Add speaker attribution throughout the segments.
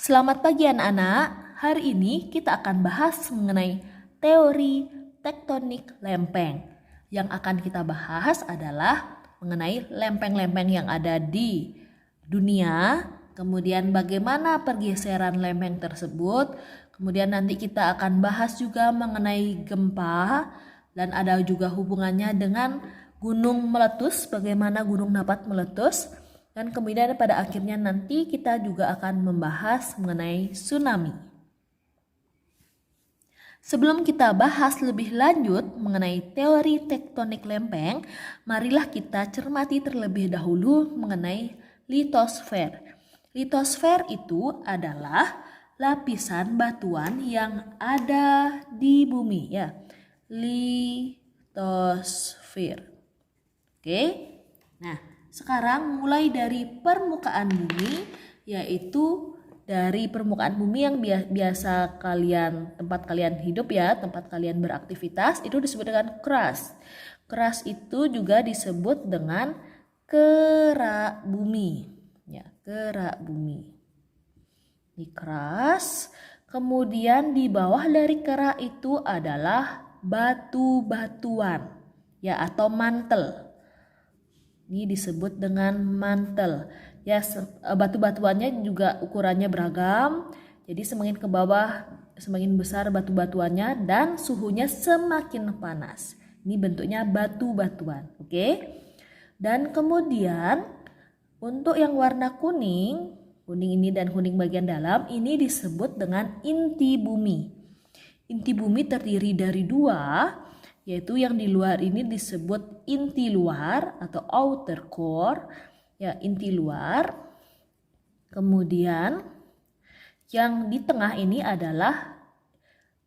Speaker 1: Selamat pagi anak-anak. Hari ini kita akan bahas mengenai teori tektonik lempeng. Yang akan kita bahas adalah mengenai lempeng-lempeng yang ada di dunia, kemudian bagaimana pergeseran lempeng tersebut, kemudian nanti kita akan bahas juga mengenai gempa dan ada juga hubungannya dengan gunung meletus, bagaimana gunung dapat meletus. Dan kemudian pada akhirnya nanti kita juga akan membahas mengenai tsunami. Sebelum kita bahas lebih lanjut mengenai teori tektonik lempeng, marilah kita cermati terlebih dahulu mengenai litosfer. Litosfer itu adalah lapisan batuan yang ada di bumi ya. Litosfer. Oke. Nah, sekarang mulai dari permukaan bumi, yaitu dari permukaan bumi yang biasa tempat kalian hidup ya, tempat kalian beraktivitas, itu disebut dengan crust. Crust itu juga disebut dengan kerak bumi. Ya, kerak bumi. Di crust, kemudian di bawah dari kerak itu adalah batu-batuan ya atau mantel. Ini disebut dengan mantel. Ya, batu-batuannya juga ukurannya beragam. Jadi semakin ke bawah semakin besar batu-batuannya dan suhunya semakin panas. Ini bentuknya batu-batuan, oke? Dan kemudian untuk yang warna kuning ini dan kuning bagian dalam ini disebut dengan inti bumi. Inti bumi terdiri dari dua, yaitu yang di luar ini disebut inti luar atau outer core, ya inti luar. Kemudian yang di tengah ini adalah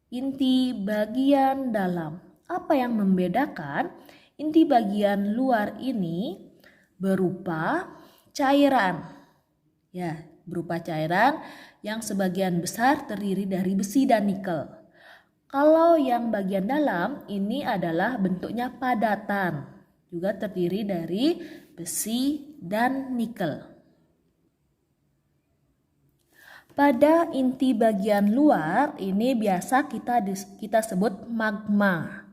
Speaker 1: inti bagian dalam. Apa yang membedakan? Inti bagian luar ini berupa cairan. Ya, berupa cairan yang sebagian besar terdiri dari besi dan nikel. Kalau yang bagian dalam ini adalah bentuknya padatan, juga terdiri dari besi dan nikel. Pada inti bagian luar ini biasa kita sebut magma.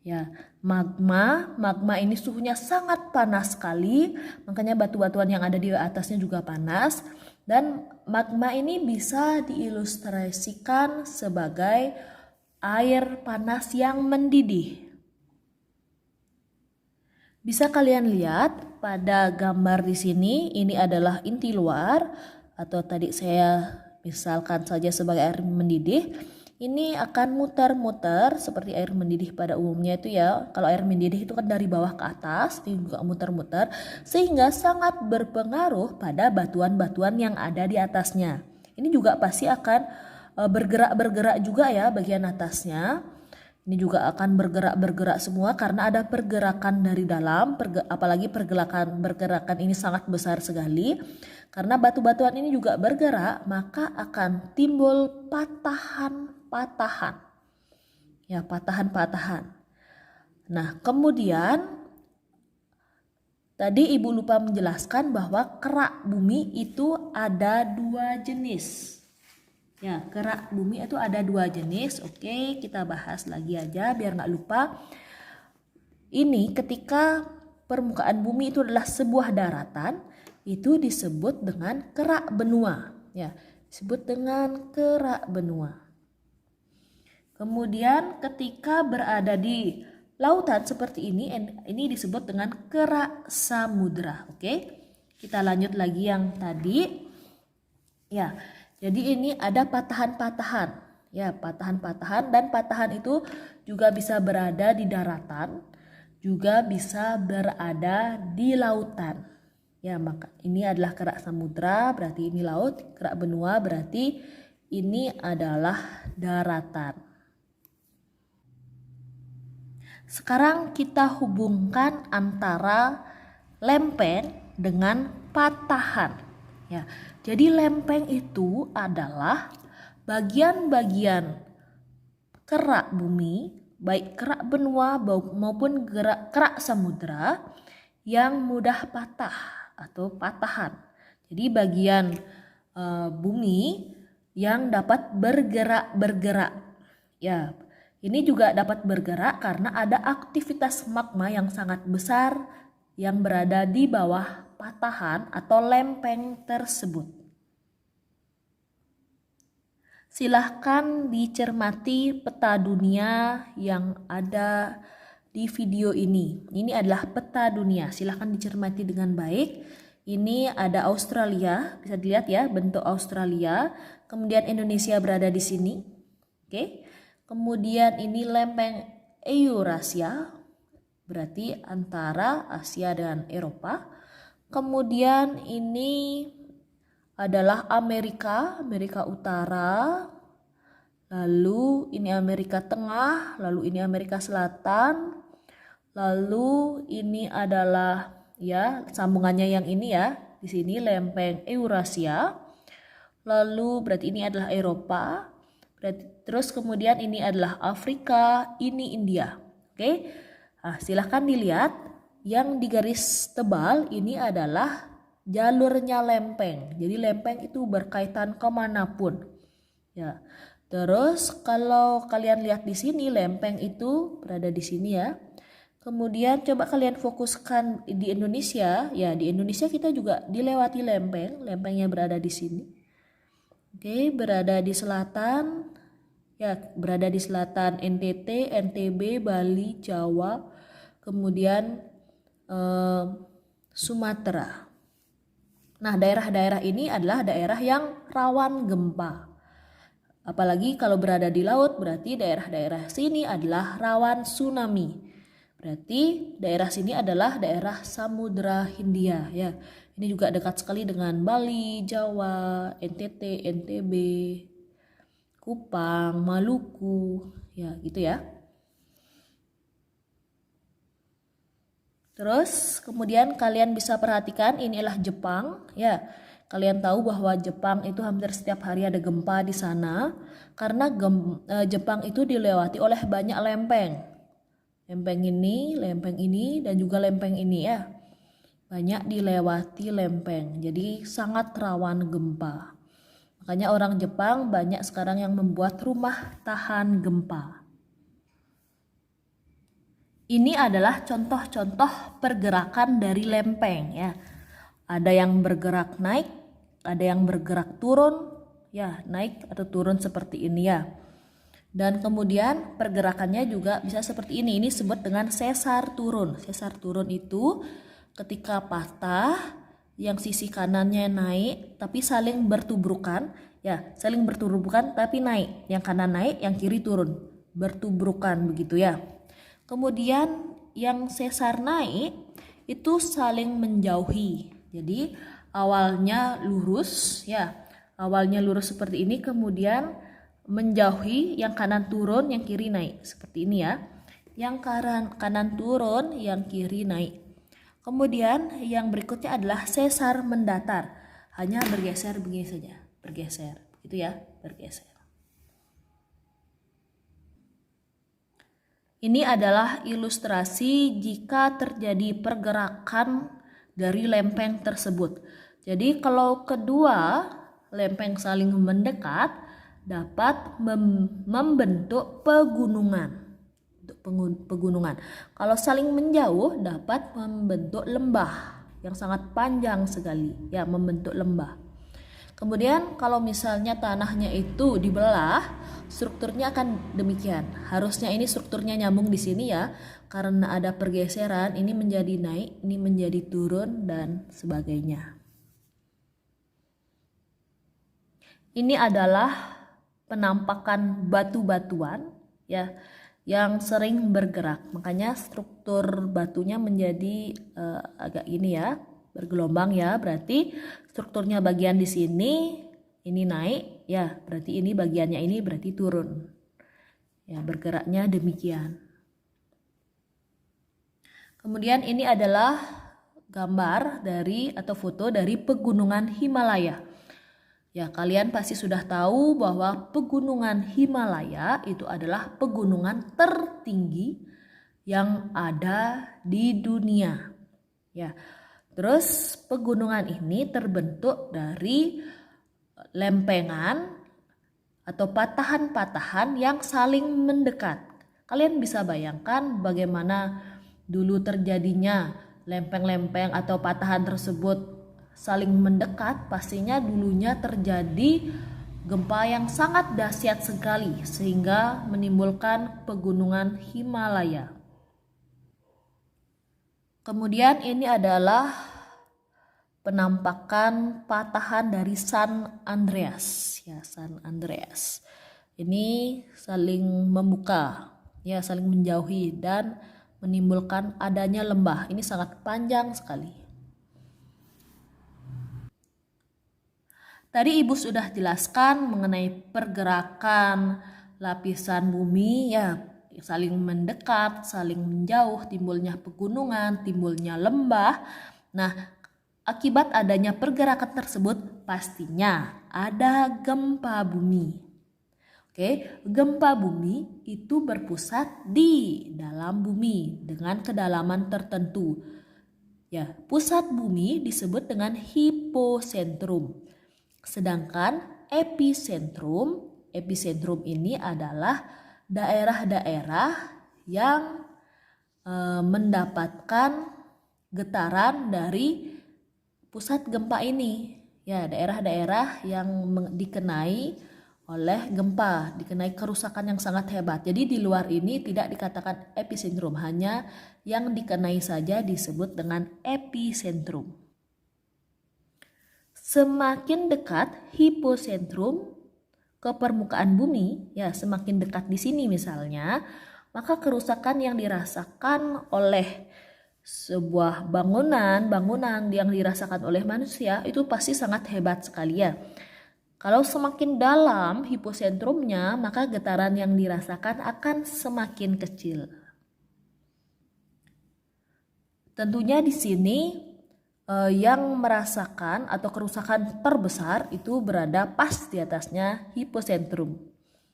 Speaker 1: Ya, magma ini suhunya sangat panas sekali, makanya batu-batuan yang ada di atasnya juga panas. Dan magma ini bisa diilustrasikan sebagai air panas yang mendidih. Bisa kalian lihat pada gambar di sini, ini adalah inti luar atau tadi saya misalkan saja sebagai air mendidih. Ini akan muter-muter seperti air mendidih pada umumnya itu ya. Kalau air mendidih itu kan dari bawah ke atas, ini juga muter-muter sehingga sangat berpengaruh pada batuan-batuan yang ada di atasnya. Ini juga pasti akan bergerak-bergerak juga ya bagian atasnya. Ini juga akan bergerak-bergerak semua karena ada pergerakan dari dalam, apalagi pergerakan ini sangat besar sekali. Karena batu-batuan ini juga bergerak, maka akan timbul patahan-patahan. Ya, patahan-patahan. Nah, kemudian tadi Ibu lupa menjelaskan bahwa kerak bumi itu ada dua jenis. Ya, kerak bumi itu ada dua jenis. Oke, kita bahas lagi aja biar nggak lupa. Ini ketika permukaan bumi itu adalah sebuah daratan, itu disebut dengan kerak benua. Ya, disebut dengan kerak benua. Kemudian ketika berada di lautan seperti ini disebut dengan kerak samudra. Oke, kita lanjut lagi yang tadi. Ya. Jadi ini ada patahan-patahan, ya patahan-patahan dan patahan itu juga bisa berada di daratan, juga bisa berada di lautan. Ya maka ini adalah kerak samudra berarti ini laut, kerak benua berarti ini adalah daratan. Sekarang kita hubungkan antara lempeng dengan patahan. Ya. Jadi lempeng itu adalah bagian-bagian kerak bumi, baik kerak benua maupun kerak samudra yang mudah patah atau patahan. Jadi bagian bumi yang dapat bergerak. Ya, ini juga dapat bergerak karena ada aktivitas magma yang sangat besar yang berada di bawah patahan atau lempeng tersebut. Silahkan dicermati peta dunia yang ada di video ini. Ini adalah peta dunia. Silahkan dicermati dengan baik. Ini ada Australia, bisa dilihat ya bentuk Australia. Kemudian Indonesia berada di sini. Oke. Kemudian ini lempeng Eurasia, berarti antara Asia dan Eropa. Kemudian ini adalah Amerika Utara, lalu ini Amerika Tengah, lalu ini Amerika Selatan, lalu ini adalah ya sambungannya yang ini ya, di sini lempeng Eurasia, lalu berarti ini adalah Eropa, berarti terus kemudian ini adalah Afrika, ini India. Oke, nah, silahkan dilihat yang di garis tebal ini adalah jalurnya lempeng. Jadi lempeng itu berkaitan kemanapun. Ya. Terus kalau kalian lihat di sini lempeng itu berada di sini ya. Kemudian coba kalian fokuskan di Indonesia. Ya, di Indonesia kita juga dilewati lempeng. Lempengnya berada di sini. Oke, berada di selatan. Ya, berada di selatan NTT, NTB, Bali, Jawa. Kemudian Sumatera. Nah, daerah-daerah ini adalah daerah yang rawan gempa. Apalagi kalau berada di laut, berarti daerah-daerah sini adalah rawan tsunami. Berarti daerah sini adalah daerah Samudra Hindia ya. Ini juga dekat sekali dengan Bali, Jawa, NTT, NTB, Kupang, Maluku, ya gitu ya. Terus kemudian kalian bisa perhatikan ini adalah Jepang ya. Kalian tahu bahwa Jepang itu hampir setiap hari ada gempa di sana karena Jepang itu dilewati oleh banyak lempeng. Lempeng ini dan juga lempeng ini ya. Banyak dilewati lempeng. Jadi sangat rawan gempa. Makanya orang Jepang banyak sekarang yang membuat rumah tahan gempa. Ini adalah contoh-contoh pergerakan dari lempeng ya. Ada yang bergerak naik, ada yang bergerak turun, ya naik atau turun seperti ini ya. Dan kemudian pergerakannya juga bisa seperti ini. Ini disebut dengan sesar turun. Sesar turun itu ketika patah, yang sisi kanannya naik tapi saling bertubrukan, ya saling bertubrukan tapi naik. Yang kanan naik, yang kiri turun, bertubrukan begitu ya. Kemudian yang sesar naik itu saling menjauhi. Jadi awalnya lurus ya. Awalnya lurus seperti ini kemudian menjauhi, yang kanan turun, yang kiri naik. Seperti ini ya. Yang kanan turun, yang kiri naik. Kemudian yang berikutnya adalah sesar mendatar. Hanya bergeser begini saja. Bergeser. Gitu ya, bergeser. Ini adalah ilustrasi jika terjadi pergerakan dari lempeng tersebut. Jadi kalau kedua lempeng saling mendekat dapat membentuk pegunungan. Pegunungan. Kalau saling menjauh dapat membentuk lembah yang sangat panjang sekali, ya membentuk lembah. Kemudian kalau misalnya tanahnya itu dibelah, strukturnya akan demikian. Harusnya ini strukturnya nyambung di sini ya, karena ada pergeseran, ini menjadi naik, ini menjadi turun dan sebagainya. Ini adalah penampakan batu-batuan ya yang sering bergerak. Makanya struktur batunya menjadi agak ini ya, bergelombang ya, berarti strukturnya bagian di sini ini naik ya, berarti ini bagiannya ini berarti turun ya, bergeraknya demikian. Kemudian ini adalah gambar dari atau foto dari pegunungan Himalaya ya. Kalian pasti sudah tahu bahwa pegunungan Himalaya itu adalah pegunungan tertinggi yang ada di dunia ya. Terus pegunungan ini terbentuk dari lempengan atau patahan-patahan yang saling mendekat. Kalian bisa bayangkan bagaimana dulu terjadinya lempeng-lempeng atau patahan tersebut saling mendekat. Pastinya dulunya terjadi gempa yang sangat dahsyat sekali sehingga menimbulkan pegunungan Himalaya. Kemudian ini adalah penampakan patahan dari San Andreas, ya, San Andreas. Ini saling membuka, ya, saling menjauhi dan menimbulkan adanya lembah. Ini sangat panjang sekali. Tadi Ibu sudah jelaskan mengenai pergerakan lapisan bumi, ya, saling mendekat, saling menjauh, timbulnya pegunungan, timbulnya lembah. Nah, akibat adanya pergerakan tersebut pastinya ada gempa bumi. Oke, gempa bumi itu berpusat di dalam bumi dengan kedalaman tertentu. Ya, pusat bumi disebut dengan hiposentrum. Sedangkan epicentrum ini adalah daerah-daerah yang mendapatkan getaran dari pusat gempa ini, ya, daerah-daerah yang dikenai oleh gempa, dikenai kerusakan yang sangat hebat. Jadi di luar ini tidak dikatakan epicentrum, hanya yang dikenai saja disebut dengan epicentrum. Semakin dekat hiposentrum ke permukaan bumi, ya, semakin dekat di sini misalnya, maka kerusakan yang dirasakan oleh sebuah bangunan yang dirasakan oleh manusia itu pasti sangat hebat sekali, ya. Kalau semakin dalam hiposentrumnya, maka getaran yang dirasakan akan semakin kecil. Tentunya di sini yang merasakan atau kerusakan terbesar itu berada pas di atasnya hiposentrum.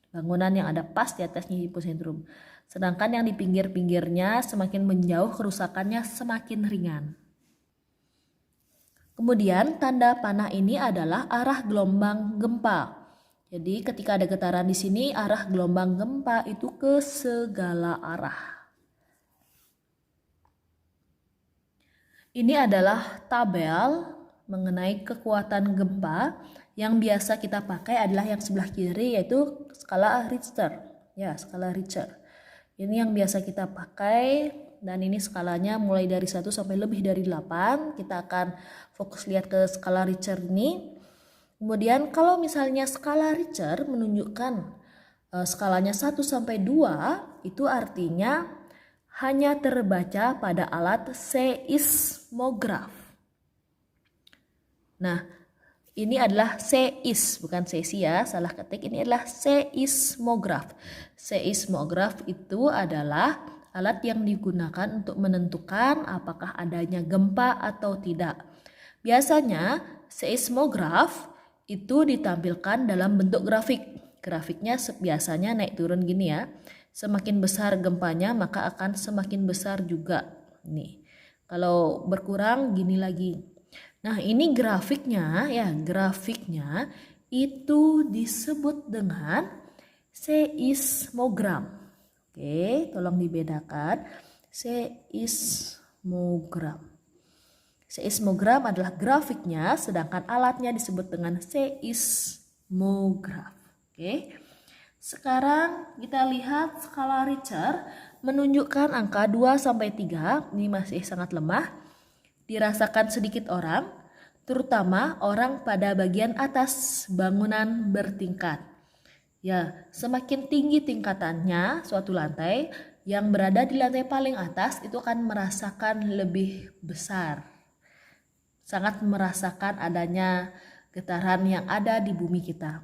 Speaker 1: Bangunan yang ada pas di atasnya hiposentrum. Sedangkan yang di pinggir-pinggirnya semakin menjauh kerusakannya semakin ringan. Kemudian tanda panah ini adalah arah gelombang gempa. Jadi ketika ada getaran di sini, arah gelombang gempa itu ke segala arah. Ini adalah tabel mengenai kekuatan gempa. Yang biasa kita pakai adalah yang sebelah kiri, yaitu skala Richter. Ya, skala Richter. Ini yang biasa kita pakai, dan ini skalanya mulai dari 1 sampai lebih dari 8. Kita akan fokus lihat ke skala Richter ini. Kemudian kalau misalnya skala Richter menunjukkan skalanya 1 sampai 2, itu artinya hanya terbaca pada alat seismograf. Nah, ini adalah seis, bukan sesi, ya, salah ketik. Ini adalah seismograf. Seismograf itu adalah alat yang digunakan untuk menentukan apakah adanya gempa atau tidak. Biasanya seismograf itu ditampilkan dalam bentuk grafik. Grafiknya biasanya naik turun gini, ya. Semakin besar gempanya maka akan semakin besar juga. Nih, kalau berkurang gini lagi. Nah, ini grafiknya, ya, grafiknya itu disebut dengan seismogram. Oke, tolong dibedakan. Seismogram. Seismogram adalah grafiknya, sedangkan alatnya disebut dengan seismograf. Oke. Sekarang kita lihat skala Richter menunjukkan angka 2 sampai 3. Ini masih sangat lemah. Dirasakan sedikit orang, terutama orang pada bagian atas bangunan bertingkat. Ya, semakin tinggi tingkatannya suatu lantai, yang berada di lantai paling atas itu akan merasakan lebih besar. Sangat merasakan adanya getaran yang ada di bumi kita.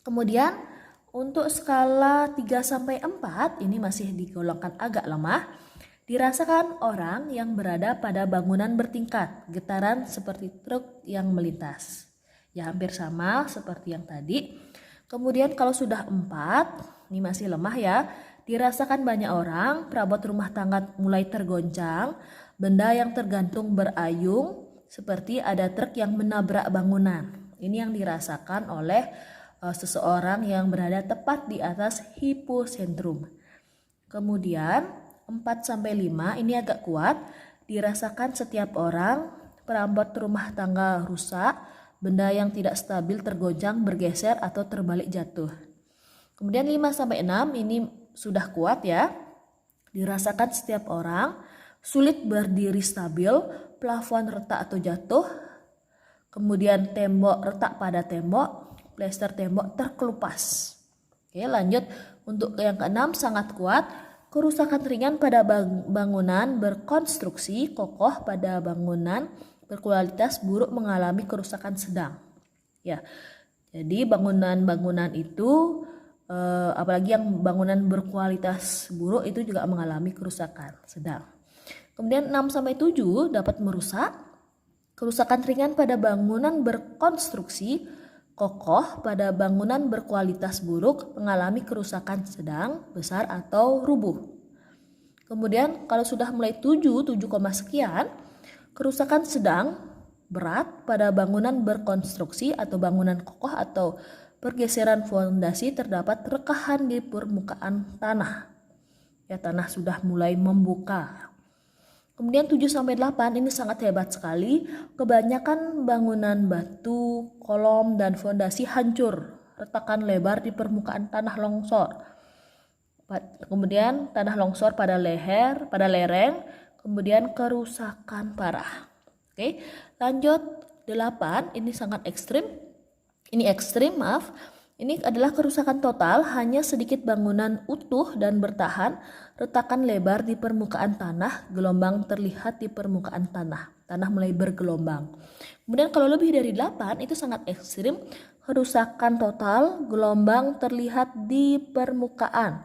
Speaker 1: Kemudian untuk skala 3 sampai 4 ini masih digolongkan agak lemah. Dirasakan orang yang berada pada bangunan bertingkat, getaran seperti truk yang melintas. Ya, hampir sama seperti yang tadi. Kemudian kalau sudah 4, ini masih lemah, ya. Dirasakan banyak orang, perabot rumah tangga mulai tergoncang, benda yang tergantung berayung seperti ada truk yang menabrak bangunan. Ini yang dirasakan oleh seseorang yang berada tepat di atas hiposentrum. Kemudian 4-5 ini agak kuat, dirasakan setiap orang, perabot rumah tangga rusak, benda yang tidak stabil tergoncang, bergeser atau terbalik jatuh. Kemudian 5-6 ini sudah kuat ya, dirasakan setiap orang, sulit berdiri stabil, plafon retak atau jatuh, kemudian tembok retak pada tembok, plester tembok terkelupas. Oke, lanjut untuk yang keenam sangat kuat, kerusakan ringan pada bangunan berkonstruksi kokoh, pada bangunan berkualitas buruk mengalami kerusakan sedang. Ya, jadi bangunan-bangunan itu apalagi yang bangunan berkualitas buruk itu juga mengalami kerusakan sedang. Kemudian 6-7 dapat merusak, kerusakan ringan pada bangunan berkonstruksi kokoh, pada bangunan berkualitas buruk mengalami kerusakan sedang, besar atau rubuh. Kemudian kalau sudah mulai 7 sekian, kerusakan sedang berat pada bangunan berkonstruksi atau bangunan kokoh atau pergeseran fondasi, terdapat rekahan di permukaan tanah. Ya, tanah sudah mulai membuka. Kemudian 7-8 ini sangat hebat sekali. Kebanyakan bangunan batu, kolom, dan fondasi hancur. Retakan lebar di permukaan tanah longsor. Kemudian tanah longsor pada lereng. Kemudian kerusakan parah. Oke, lanjut 8. Ini sangat ekstrim. Ini ekstrim, maaf. Ini adalah kerusakan total, hanya sedikit bangunan utuh dan bertahan, retakan lebar di permukaan tanah, gelombang terlihat di permukaan tanah. Tanah mulai bergelombang. Kemudian kalau lebih dari 8 itu sangat ekstrim, kerusakan total, gelombang terlihat di permukaan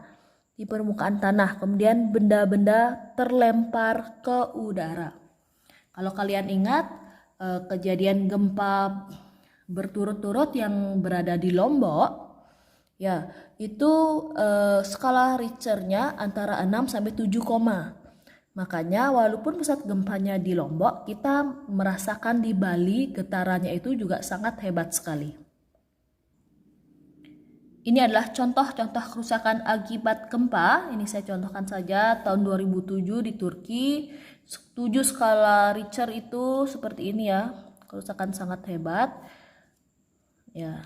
Speaker 1: tanah. Kemudian benda-benda terlempar ke udara. Kalau kalian ingat kejadian gempa berturut-turut yang berada di Lombok, ya itu skala Richternya antara 6-7, makanya walaupun pusat gempanya di Lombok, kita merasakan di Bali getarannya itu juga sangat hebat sekali. Ini adalah contoh-contoh kerusakan akibat gempa. Ini saya contohkan saja tahun 2007 di Turki. 7 skala Richter itu seperti ini ya, kerusakan sangat hebat. Ya.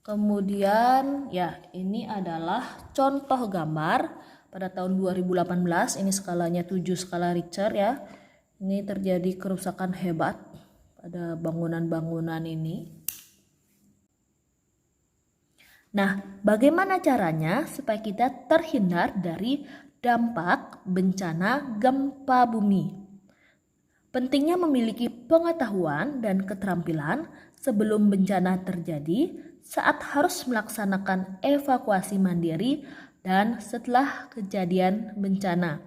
Speaker 1: Kemudian ya ini adalah contoh gambar pada tahun 2018, ini skalanya 7 skala Richter ya. Ini terjadi kerusakan hebat pada bangunan-bangunan ini. Nah, bagaimana caranya supaya kita terhindar dari dampak bencana gempa bumi? Pentingnya memiliki pengetahuan dan keterampilan sebelum bencana terjadi, saat harus melaksanakan evakuasi mandiri, dan setelah kejadian bencana.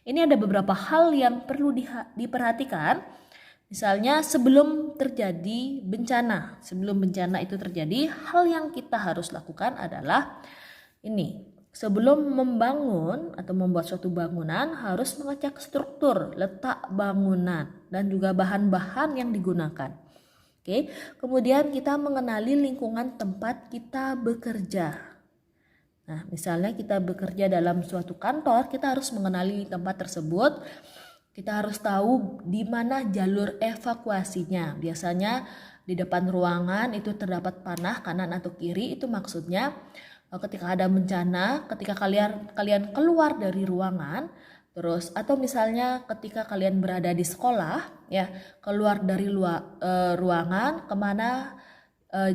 Speaker 1: Ini ada beberapa hal yang perlu diperhatikan. Misalnya sebelum terjadi bencana. Sebelum bencana itu terjadi, hal yang kita harus lakukan adalah ini. Sebelum membangun atau membuat suatu bangunan, harus mengecek struktur, letak bangunan, dan juga bahan-bahan yang digunakan. Oke, kemudian kita mengenali lingkungan tempat kita bekerja. Nah, misalnya kita bekerja dalam suatu kantor, kita harus mengenali tempat tersebut. Kita harus tahu di mana jalur evakuasinya. Biasanya di depan ruangan itu terdapat panah kanan atau kiri, itu maksudnya ketika ada bencana, ketika kalian keluar dari ruangan, terus atau misalnya ketika kalian berada di sekolah, ya keluar dari ruangan kemana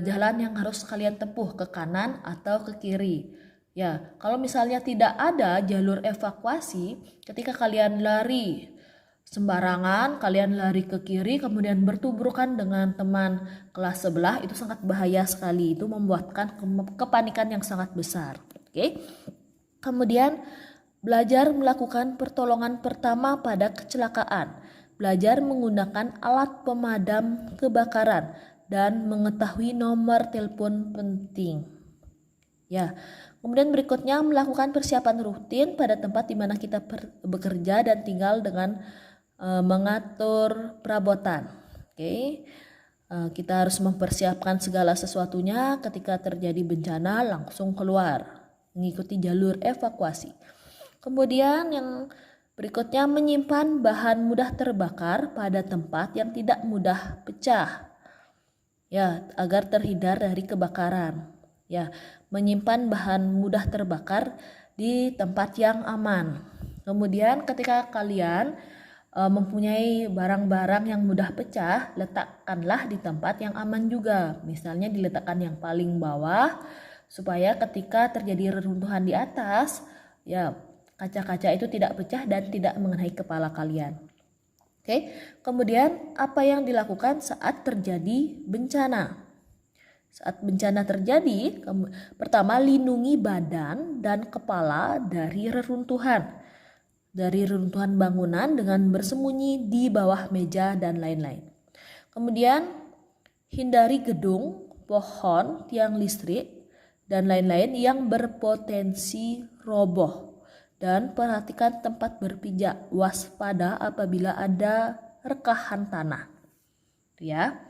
Speaker 1: jalan yang harus kalian tempuh, ke kanan atau ke kiri. Ya, kalau misalnya tidak ada jalur evakuasi, ketika kalian lari sembarangan, kalian lari ke kiri kemudian bertubrukan dengan teman kelas sebelah, itu sangat bahaya sekali. Itu membuatkan kepanikan yang sangat besar. Oke. Kemudian belajar melakukan pertolongan pertama pada kecelakaan. Belajar menggunakan alat pemadam kebakaran dan mengetahui nomor telepon penting. Ya. Kemudian berikutnya melakukan persiapan rutin pada tempat di mana kita bekerja dan tinggal dengan mengatur perabotan. Oke. Kita harus mempersiapkan segala sesuatunya ketika terjadi bencana langsung keluar, mengikuti jalur evakuasi. Kemudian yang berikutnya menyimpan bahan mudah terbakar pada tempat yang tidak mudah pecah. Ya, agar terhindar dari kebakaran. Ya, menyimpan bahan mudah terbakar di tempat yang aman. Kemudian ketika kalian mempunyai barang-barang yang mudah pecah, letakkanlah di tempat yang aman juga. Misalnya diletakkan yang paling bawah supaya ketika terjadi reruntuhan di atas, ya kaca-kaca itu tidak pecah dan tidak mengenai kepala kalian. Oke, kemudian apa yang dilakukan saat terjadi bencana? Saat bencana terjadi, pertama lindungi badan dan kepala dari reruntuhan bangunan dengan bersembunyi di bawah meja dan lain-lain. Kemudian hindari gedung, pohon, tiang listrik, dan lain-lain yang berpotensi roboh. Dan perhatikan tempat berpijak, waspada apabila ada rekahan tanah. Ya.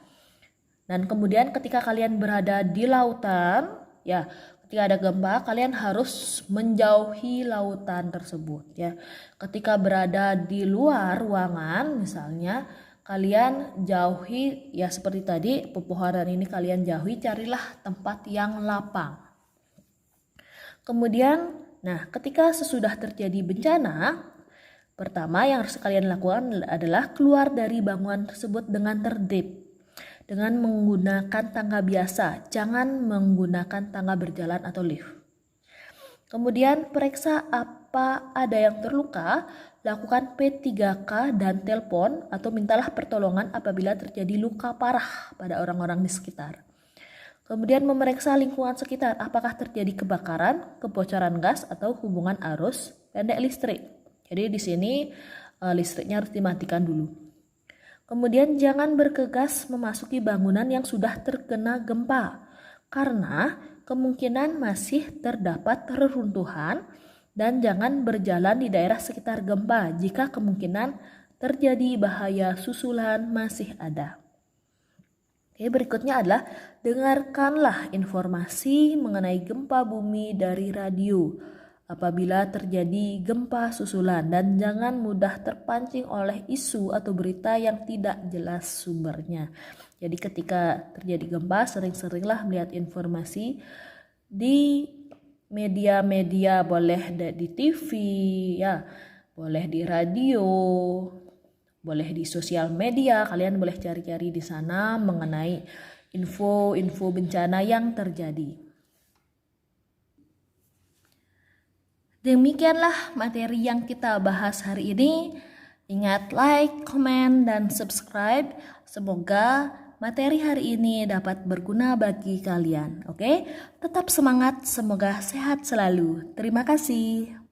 Speaker 1: Dan kemudian ketika kalian berada di lautan, ya, ketika ada gempa, kalian harus menjauhi lautan tersebut, ya. Ketika berada di luar ruangan, misalnya, kalian jauhi, ya seperti tadi, pepohonan ini kalian jauhi, carilah tempat yang lapang. Kemudian, nah, ketika sesudah terjadi bencana, pertama yang harus kalian lakukan adalah keluar dari bangunan tersebut dengan tertib. Dengan menggunakan tangga biasa, jangan menggunakan tangga berjalan atau lift. Kemudian periksa apa ada yang terluka, lakukan P3K dan telepon atau mintalah pertolongan apabila terjadi luka parah pada orang-orang di sekitar. Kemudian memeriksa lingkungan sekitar, apakah terjadi kebakaran, kebocoran gas atau hubungan arus pendek listrik. Jadi di sini listriknya harus dimatikan dulu. Kemudian jangan bergegas memasuki bangunan yang sudah terkena gempa karena kemungkinan masih terdapat reruntuhan, dan jangan berjalan di daerah sekitar gempa jika kemungkinan terjadi bahaya susulan masih ada. Oke, berikutnya adalah dengarkanlah informasi mengenai gempa bumi dari radio apabila terjadi gempa susulan, dan jangan mudah terpancing oleh isu atau berita yang tidak jelas sumbernya. Jadi ketika terjadi gempa, sering-seringlah melihat informasi di media-media, boleh di TV, ya, boleh di radio, boleh di sosial media. Kalian boleh cari-cari di sana mengenai info-info bencana yang terjadi. Demikianlah materi yang kita bahas hari ini. Ingat like, komen, dan subscribe. Semoga materi hari ini dapat berguna bagi kalian. Oke, tetap semangat, semoga sehat selalu. Terima kasih.